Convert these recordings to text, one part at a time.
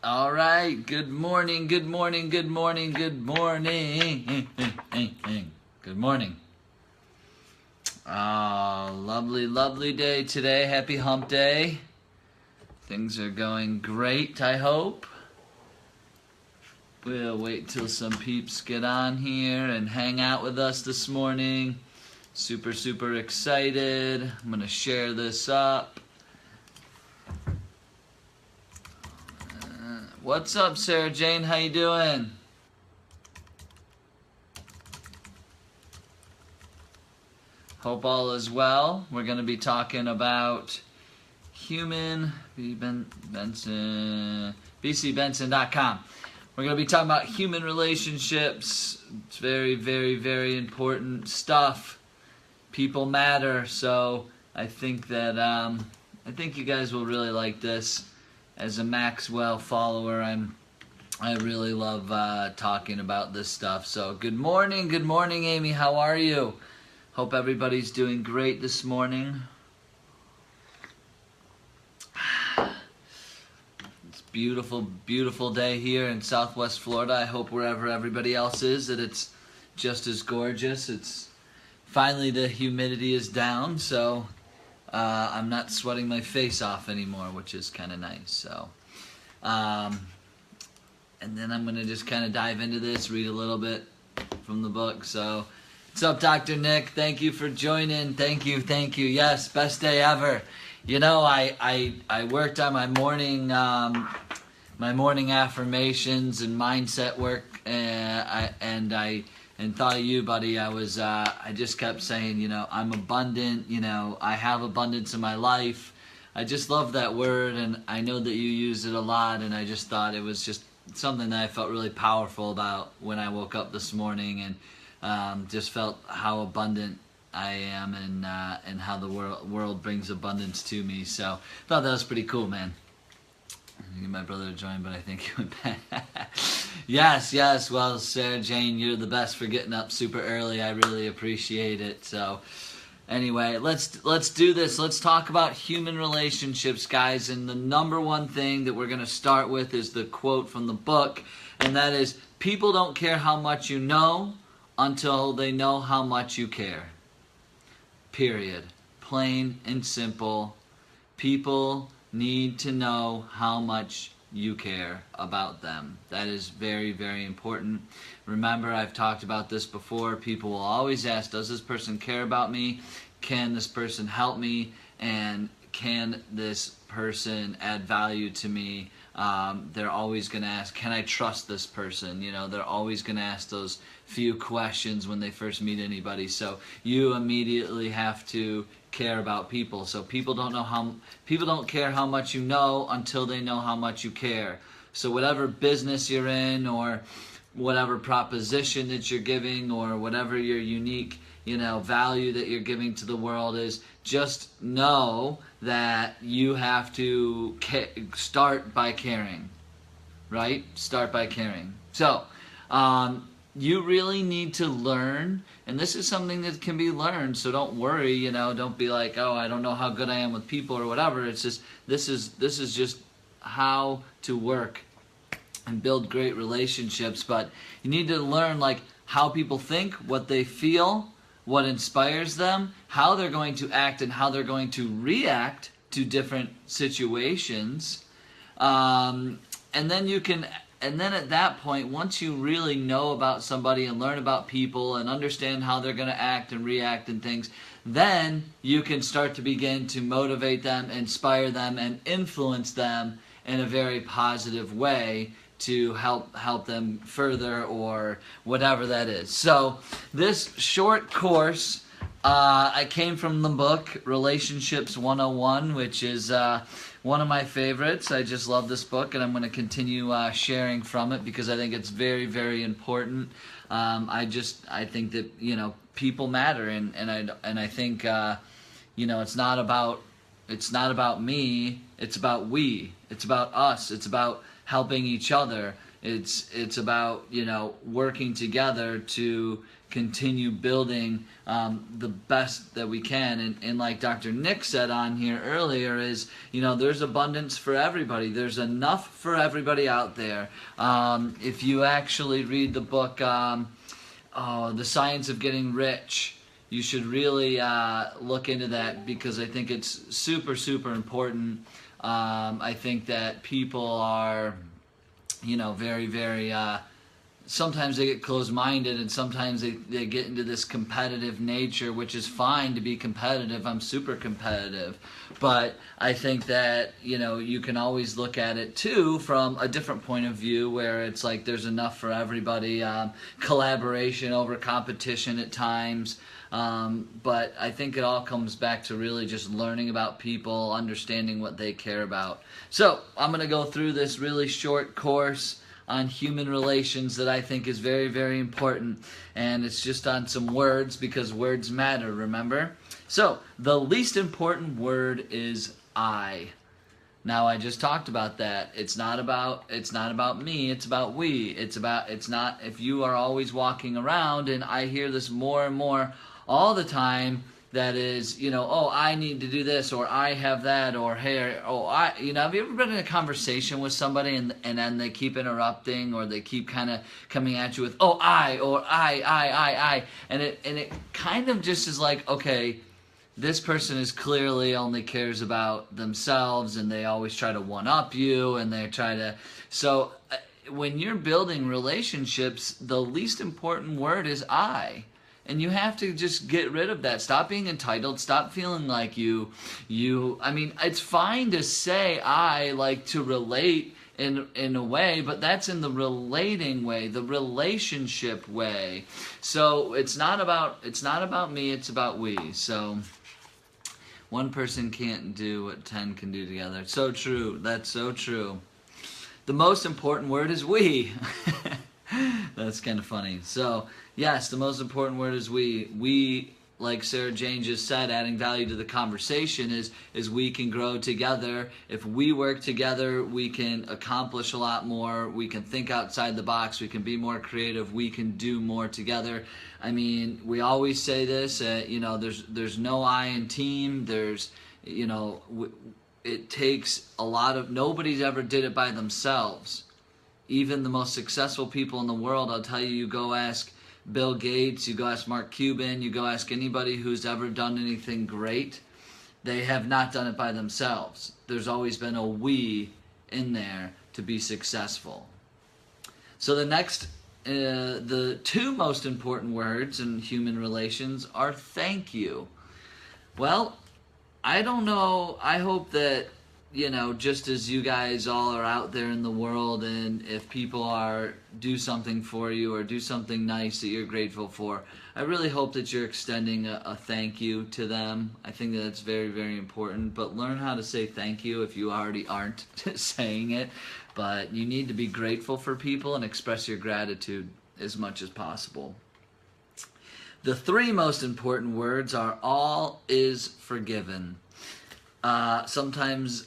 All right. Good morning. Good morning. Good morning. Good morning. Good morning. Lovely, lovely day today. Happy hump day. Things are going great, I hope. We'll wait till some peeps get on here and hang out with us this morning. Super, super excited. I'm going to share this up. What's up, Sarah Jane? How you doing? Hope all is well. We're going to be talking about bcbenson.com. We're going to be talking about human relationships. It's very, very, very important stuff. People matter. So I think that I think you guys will really like this. As a Maxwell follower, I really love talking about this stuff. So good morning, Amy. How are you? Hope everybody's doing great this morning. It's a beautiful, beautiful day here in Southwest Florida. I hope wherever everybody else is that it's just as gorgeous. It's finally the humidity is down, so I'm not sweating my face off anymore, which is kind of nice. So, and then I'm going to just kind of dive into this, read a little bit from the book. So, what's up, Dr. Nick? Thank you for joining. Thank you. Yes, best day ever. You know, I worked on my morning affirmations and mindset work, and thought of you, buddy. I just kept saying, you know, I'm abundant, you know, I have abundance in my life. I just love that word, and I know that you use it a lot, and I just thought it was just something that I felt really powerful about when I woke up this morning, and just felt how abundant I am, and how the world brings abundance to me. So thought that was pretty cool, man. I need my brother to join, but I think he went back. Yes. Well, Sarah Jane, you're the best for getting up super early. I really appreciate it. So, anyway, let's do this. Let's talk about human relationships, guys. And the number one thing that we're going to start with is the quote from the book, and that is, "People don't care how much you know until they know how much you care." Period. Plain and simple. People need to know how much you care about them. That is very, very important. Remember, I've talked about this before. People will always ask, does this person care about me? Can this person help me? And can this person add value to me? They're always going to ask, can I trust this person? You know, they're always going to ask those few questions when they first meet anybody. So you immediately have to care about people. So people don't care how much you know until they know how much you care. So whatever business you're in, or whatever proposition that you're giving, or whatever your unique, you know, value that you're giving to the world is, just know that you have to start by caring, right? Start by caring. So, you really need to learn, and this is something that can be learned, so don't worry, you know, don't be like, oh, I don't know how good I am with people or whatever. It's just, this is just how to work and build great relationships. But you need to learn, like, how people think, what they feel, what inspires them, how they're going to act and how they're going to react to different situations. And then at that point, once you really know about somebody and learn about people and understand how they're going to act and react and things, then you can start to begin to motivate them, inspire them, and influence them in a very positive way to help them further, or whatever that is. So this short course, I came from the book Relationships 101, which is one of my favorites. I just love this book, and I'm going to continue sharing from it because I think it's very, very important. I think that, you know, people matter, and I think you know, it's not about me. It's about we. It's about us. It's about helping each other. It's about, you know, working together to continue building the best that we can. And like Dr. Nick said on here earlier is, you know, there's abundance for everybody. There's enough for everybody out there. If you actually read the book, The Science of Getting Rich, you should really look into that, because I think it's super, super important. I think that people are, you know, very, very, sometimes they get closed-minded, and sometimes they get into this competitive nature, which is fine to be competitive. I'm super competitive. But I think that, you know, you can always look at it too from a different point of view, where it's like there's enough for everybody, collaboration over competition at times. But I think it all comes back to really just learning about people, understanding what they care about. So I'm going to go through this really short course on human relations that I think is very, very important. And it's just on some words, because words matter, remember? So the least important word is I. Now, I just talked about that. It's not about me, it's about we. It's not, if you are always walking around, and I hear this more and more all the time, that is, you know, oh, I need to do this, or I have that, or hey, you know, have you ever been in a conversation with somebody and then they keep interrupting, or they keep kind of coming at you with, oh, I, and it kind of just is like, okay, this person is clearly only cares about themselves, and they always try to one-up you, and they try to, so when you're building relationships, the least important word is I. And you have to just get rid of that. Stop being entitled. Stop feeling like you, I mean, it's fine to say I, like to relate in a way, but that's in the relating way, the relationship way. So it's not about me, it's about we. So one person can't do what 10 can do together. So true. That's so true. The most important word is we. That's kind of funny. So, yes, the most important word is we. We, like Sarah Jane just said, adding value to the conversation is we can grow together. If we work together, we can accomplish a lot more. We can think outside the box. We can be more creative. We can do more together. I mean, we always say this, you know, there's no I in team. There's, you know, it takes a lot of, nobody's ever did it by themselves. Even the most successful people in the world, I'll tell you, you go ask Bill Gates, you go ask Mark Cuban, you go ask anybody who's ever done anything great, they have not done it by themselves. There's always been a we in there to be successful. So the next, the two most important words in human relations are thank you. Well, I don't know, I hope that, you know, just as you guys all are out there in the world, and if people do something for you or do something nice that you're grateful for, I really hope that you're extending a thank you to them. I think that it's very, very important. But learn how to say thank you if you already aren't saying it. But you need to be grateful for people and express your gratitude as much as possible. The three most important words are all is forgiven. Sometimes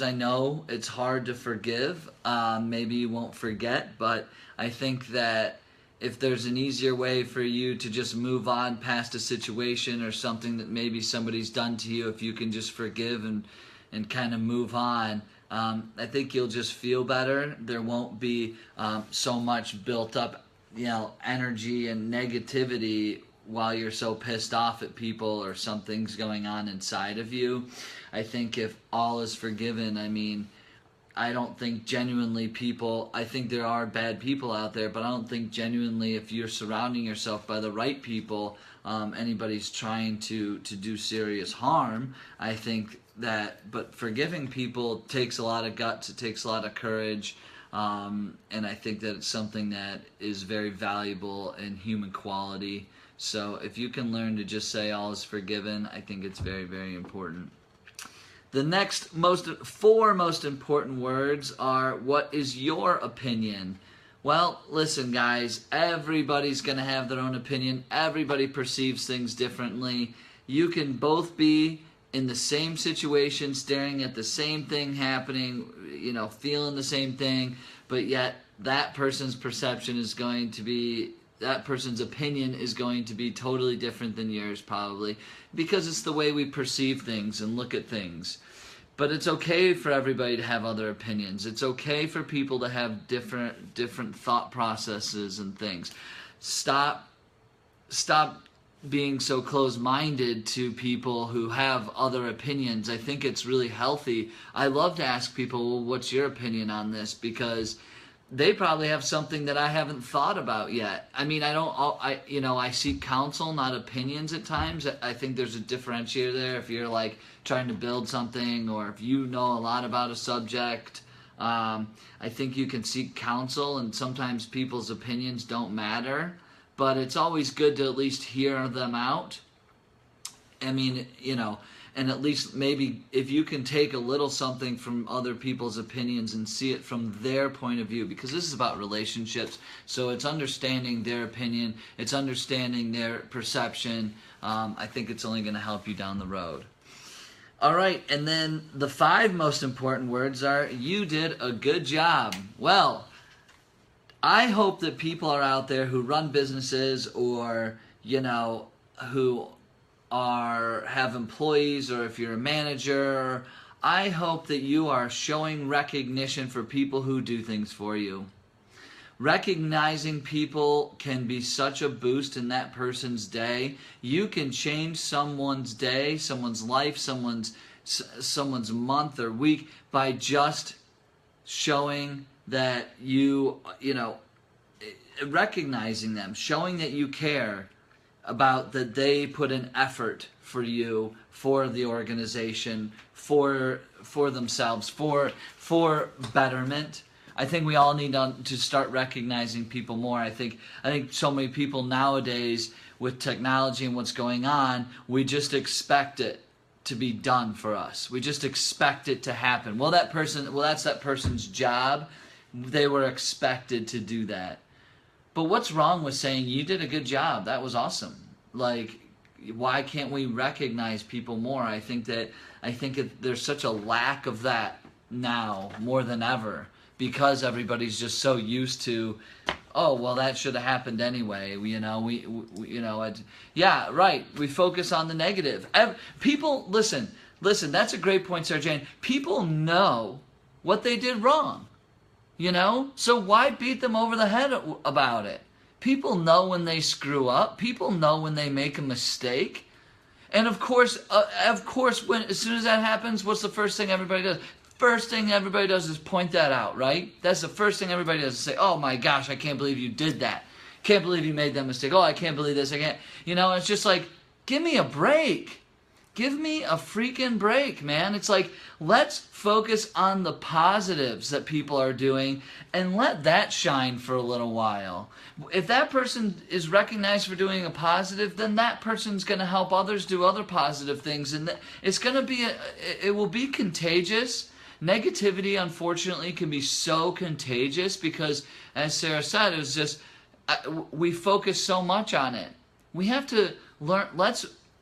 I know it's hard to forgive. Maybe you won't forget, but I think that if there's an easier way for you to just move on past a situation or something that maybe somebody's done to you, if you can just forgive and kind of move on, I think you'll just feel better. There won't be so much built up, you know, energy and negativity while you're so pissed off at people or something's going on inside of you. I think if all is forgiven, I mean, I don't think genuinely people, I think there are bad people out there, but I don't think genuinely if you're surrounding yourself by the right people, anybody's trying to do serious harm. I think that, but forgiving people takes a lot of guts, it takes a lot of courage, and I think that it's something that is very valuable in human quality. So if you can learn to just say all is forgiven, I think it's very, very important. The next four most important words are, what is your opinion? Well, listen guys, everybody's going to have their own opinion. Everybody perceives things differently. You can both be in the same situation, staring at the same thing happening, feeling the same thing, but yet that person's perception is going to be, that person's opinion is going to be totally different than yours, probably, because it's the way we perceive things and look at things. But it's okay for everybody to have other opinions. It's okay for people to have different thought processes and things. Stop being so closed-minded to people who have other opinions. I think it's really healthy. I love to ask people, well, what's your opinion on this? Because they probably have something that I haven't thought about yet. I mean, I seek counsel, not opinions at times. I think there's a differentiator there. If you're like trying to build something, or if you know a lot about a subject, I think you can seek counsel, and sometimes people's opinions don't matter, but it's always good to at least hear them out. I mean, and at least maybe if you can take a little something from other people's opinions and see it from their point of view, because this is about relationships, so it's understanding their opinion, it's understanding their perception. I think it's only going to help you down the road. All right, and then the 5 most important words are, you did a good job. Well, I hope that people are out there who run businesses, or, who have employees, or if you're a manager, I hope that you are showing recognition for people who do things for you. Recognizing people can be such a boost in that person's day. You can change someone's day, someone's life, someone's month or week by just showing that recognizing them, showing that you care about that they put an effort for you, for the organization, for themselves, for betterment. I think we all need to start recognizing people more. I think so many people nowadays, with technology and what's going on, we just expect it to be done for us. We just expect it to happen. That's that person's job. They were expected to do that. But what's wrong with saying, you did a good job, that was awesome? Like, why can't we recognize people more? I think there's such a lack of that now, more than ever, because everybody's just so used to, oh, well, that should have happened anyway. Yeah, right. We focus on the negative. People, listen, that's a great point, Sarah Jane. People know what they did wrong. So why beat them over the head about it? People know when they screw up. People know when they make a mistake. And of course, as soon as that happens, what's the first thing everybody does? First thing everybody does is point that out, right? That's the first thing everybody does, is say, oh my gosh, I can't believe you did that. Can't believe you made that mistake. Oh, I can't believe this. I can't. It's just like, give me a break. Give me a freaking break, man. It's like, let's focus on the positives that people are doing and let that shine for a little while. If that person is recognized for doing a positive, then that person's going to help others do other positive things, and it's going to be it will be contagious. Negativity, unfortunately, can be so contagious because, as Sarah said, it was just we focus so much on it. We have to learn.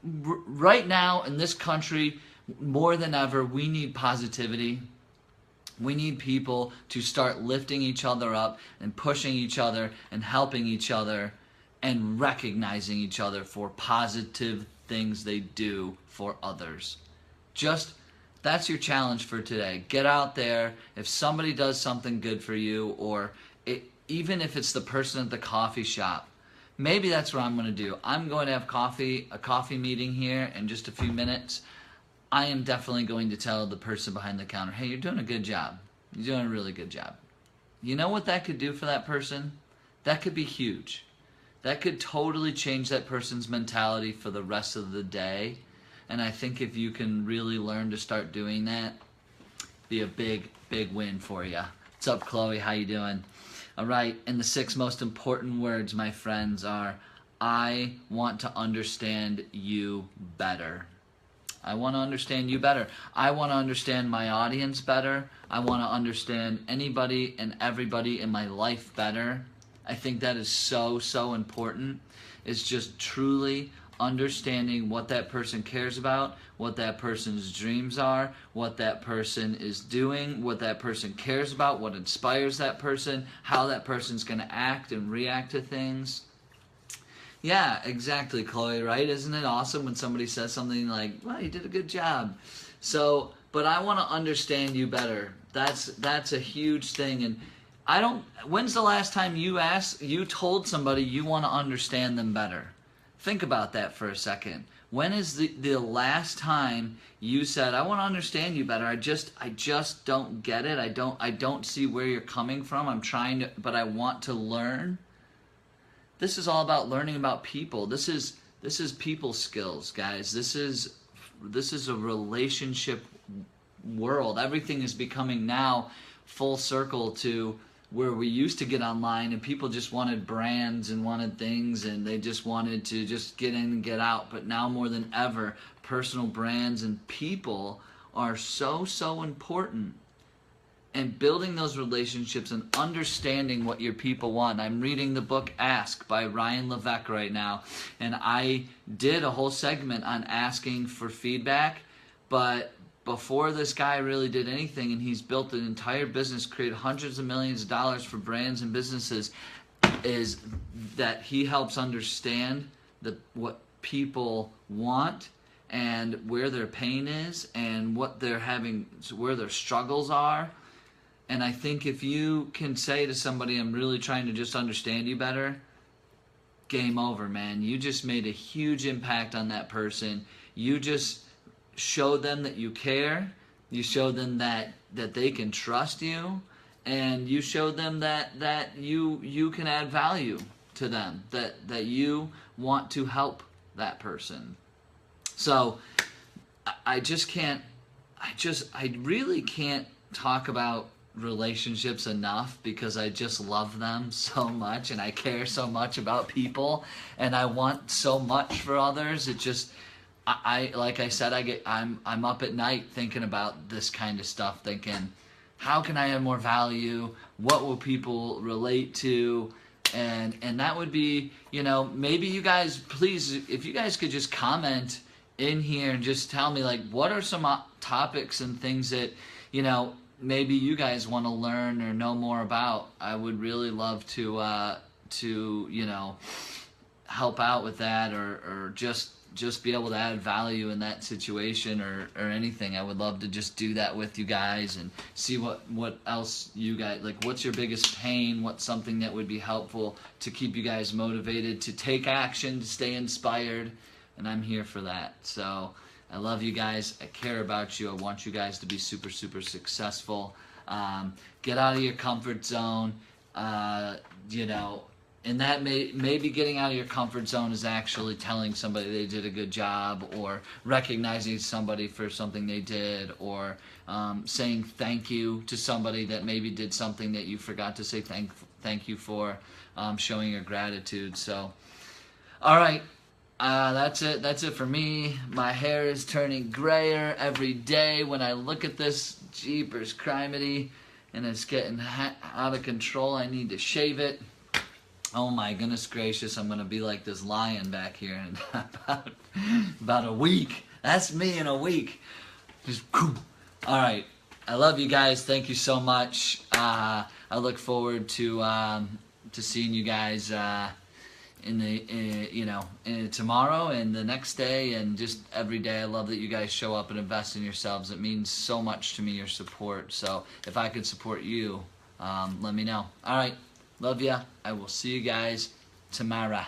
Right now in this country, more than ever, we need positivity. We need people to start lifting each other up and pushing each other and helping each other and recognizing each other for positive things they do for others. That's your challenge for today. Get out there. If somebody does something good for you, or even if it's the person at the coffee shop, maybe that's what I'm going to do. I'm going to have a coffee meeting here in just a few minutes. I am definitely going to tell the person behind the counter, hey, you're doing a good job. You're doing a really good job. You know what that could do for that person? That could be huge. That could totally change that person's mentality for the rest of the day. And I think if you can really learn to start doing that, be a big, big win for you. What's up, Chloe? How you doing? All right, and the 6 most important words, my friends, are, I want to understand you better. I want to understand you better. I want to understand my audience better. I want to understand anybody and everybody in my life better. I think that is so, so important. It's just truly understanding what that person cares about, what that person's dreams are, what that person is doing, what that person cares about, what inspires that person, how that person's going to act and react to things. Yeah, exactly, Chloe, right? Isn't it awesome when somebody says something like, well, you did a good job. So, but I want to understand you better. That's a huge thing. And when's the last time you told somebody you want to understand them better? Think about that for a second. When is the last time you said, I want to understand you better. I just don't get it. I don't see where you're coming from. I'm trying to, but I want to learn. This is all about learning about people. This is people skills, guys. This is a relationship world. Everything is becoming now full circle to where we used to get online and people just wanted brands and wanted things and they just wanted to just get in and get out. But now more than ever, personal brands and people are so important. And building those relationships and understanding what your people want. I'm reading the book Ask by Ryan Levesque right now. And I did a whole segment on asking for feedback. But before this guy really did anything, and he's built an entire business, created hundreds of millions of dollars for brands and businesses, is that he helps understand what people want and where their pain is and what they're having, where their struggles are. And I think if you can say to somebody, I'm really trying to just understand you better, game over, man. You just made a huge impact on that person. You just showed them that you care. You showed them that they can trust you. And you showed them that you can add value to them, that you want to help that person. So I really can't talk about relationships enough because I just love them so much and I care so much about people and I want so much for others. It just, like I said, I'm up at night thinking about this kind of stuff, thinking, how can I add more value? What will people relate to? And that would be, maybe you guys, please, if you guys could just comment in here and just tell me, like, what are some topics and things that, maybe you guys want to learn or know more about. I would really love to help out with that or just be able to add value in that situation or anything. I would love to just do that with you guys and see what else you guys, like, what's your biggest pain, what's something that would be helpful to keep you guys motivated, to take action, to stay inspired, and I'm here for that. So I love you guys. I care about you. I want you guys to be super successful. Get out of your comfort zone. And that maybe getting out of your comfort zone is actually telling somebody they did a good job, or recognizing somebody for something they did, or saying thank you to somebody that maybe did something that you forgot to say thank you for, showing your gratitude. So, all right. That's it for me. My hair is turning grayer every day when I look at this. Jeepers criminy, and it's getting out of control. I need to shave it. Oh my goodness gracious, I'm gonna be like this lion back here in about a week. That's me in a week. Just all right. I love you guys. Thank you so much. I look forward to seeing you guys tomorrow and the next day and just every day. I love that you guys show up and invest in yourselves. It means so much to me, your support. So if I could support you, let me know. All right. Love ya. I will see you guys tomorrow.